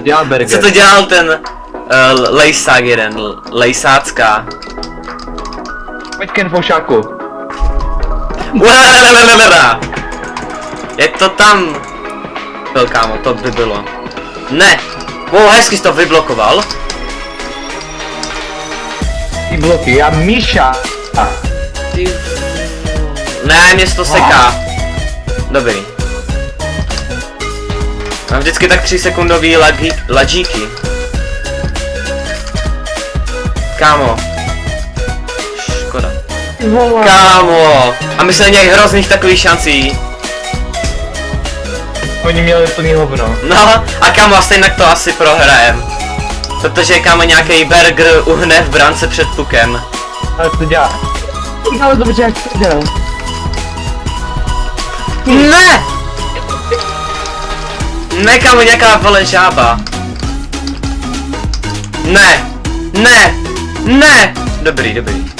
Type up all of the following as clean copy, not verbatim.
Dělá burger. Co to dělal ten lejsák jeden, lejsácká? Pojď Ken Foušáku. Je to tam. Byl, kámo, to by bylo. Ne! Hezky jsi to vyblokoval. Ty bloky, já Míša. Ty... Ne, mě se to seká. Dobrý. Mám vždycky tak 3 sekundový lagíky. Kámo. Škoda. Kámo. A my jsme měli hrozných takových šancí. Oni měli plný hovno. No, a kámo, stejně to asi prohrajem. Protože kámo nějaký burger uhne v brance před pukem. Ale to dělá. Ale dobře, jak to dělal. Ne! Ne, kámo, nějaká vole žába. Ne! Ne! Ne! Dobrý, dobrý.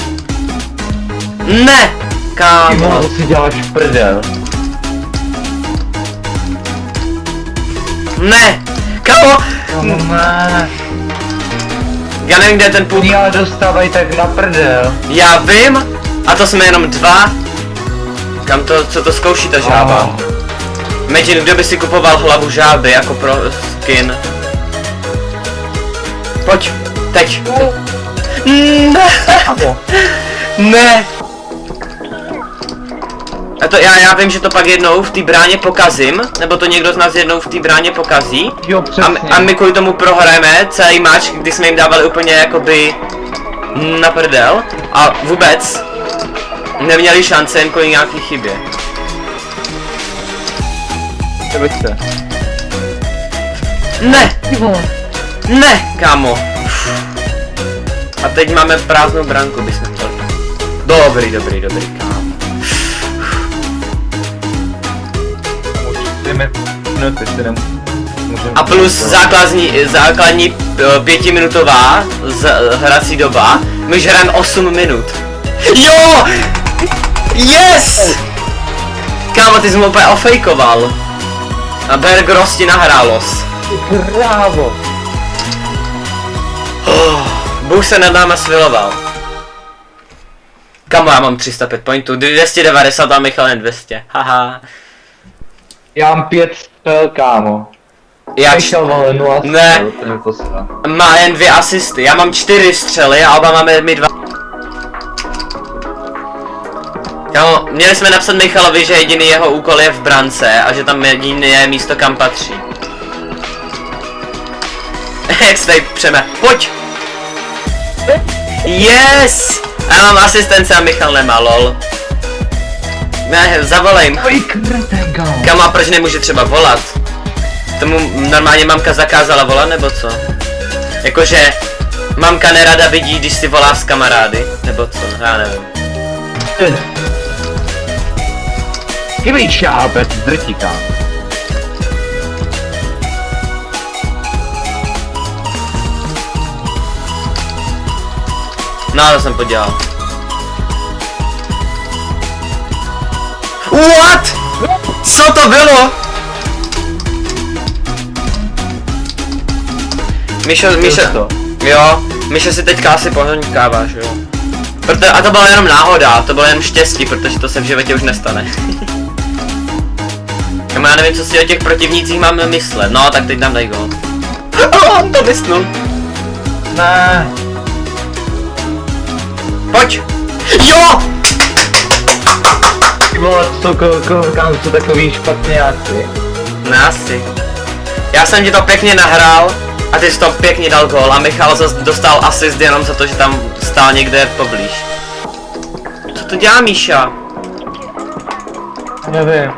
Ne! Ty Kámo. vole, si děláš prdel. Ne! Kámo! Ne. Já nevím, kde je ten puk. Já dostávají tak na prdel. Já vím! A to jsme jenom 2. Kam to, co to zkouší ta žába? Imagine, kdo by si kupoval hlavu žáby jako pro skin. Pojď, teď. Ne! Ne! A to já vím, že to pak jednou v té bráně pokazím, nebo to někdo z nás jednou v té bráně pokazí. Jo, přesně. A my kvůli tomu prohrajeme celý match, kdy jsme jim dávali úplně jakoby na prdel a vůbec neměli šance jen kvůli nějaký chybě. Převeďte. Ne! Ne, kámo. A teď máme prázdnou branku, bychom měli. Dobrý, dobrý, dobrý, kámo. A plus základní 5minutová hrací doba, my už hrajeme 8 minut. Jo! Yes! Kámo, ty jsi mu úplně ofejkoval. A Bear Grylls ti nahrálos. Bravo! Bůh se nad náma sviloval. Kamo, já mám 305 pointů, 290 a Michal jen 200, haha. Já mám 5 spell, kámo. Já Michal vole 0 Ne. spell, to mi posílá. má jen 2 asisty, já mám 4 střely a oba máme my 2. Kámo, měli jsme napsat Michalovi, že jediný jeho úkol je v brance a že tam jediné je místo kam patří. Jak se tady přeme, pojď! Yes! A já mám asistence a Michal nemá, lol. Ne, zavolej jim. Oj, kreten, kámo. Kámo, a proč nemůže třeba volat? Tomu normálně mamka zakázala volat, nebo co? Jakože mamka nerada vidí, když si volá s kamarády, nebo co? Já nevím. Chybej šápec, drtí, kámo. No, to jsem podělal. What? Co to bylo? Míšo, jo, Míšo si teďka asi pohoňkáváš, jo. A to bylo jenom náhoda, to bylo jen štěstí, protože to se v životě už nestane. Já nevím, co si o těch protivnících máme myslet, no tak teď dám daj gol. On to vysnul. Ne. Pojď! Jo! Ty vole, kámo, jsou takový špatňáci. Asi. Já jsem ti to pěkně nahrál a ty jsi to pěkně dal gól a Michal zase dostal asist jenom za to, že tam stál někde poblíž. Co to dělá Míša? Nevím.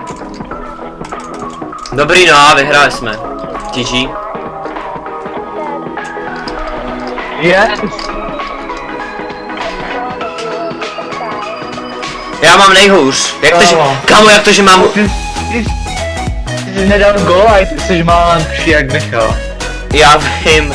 Dobrý, no, vyhráli jsme. GG. Yes! Já mám nejhůř. Jak to, že... Kámo, jak to, že mám... Ty jsi nedal gól a ty jsi mám lepší jak Michal. Já vím.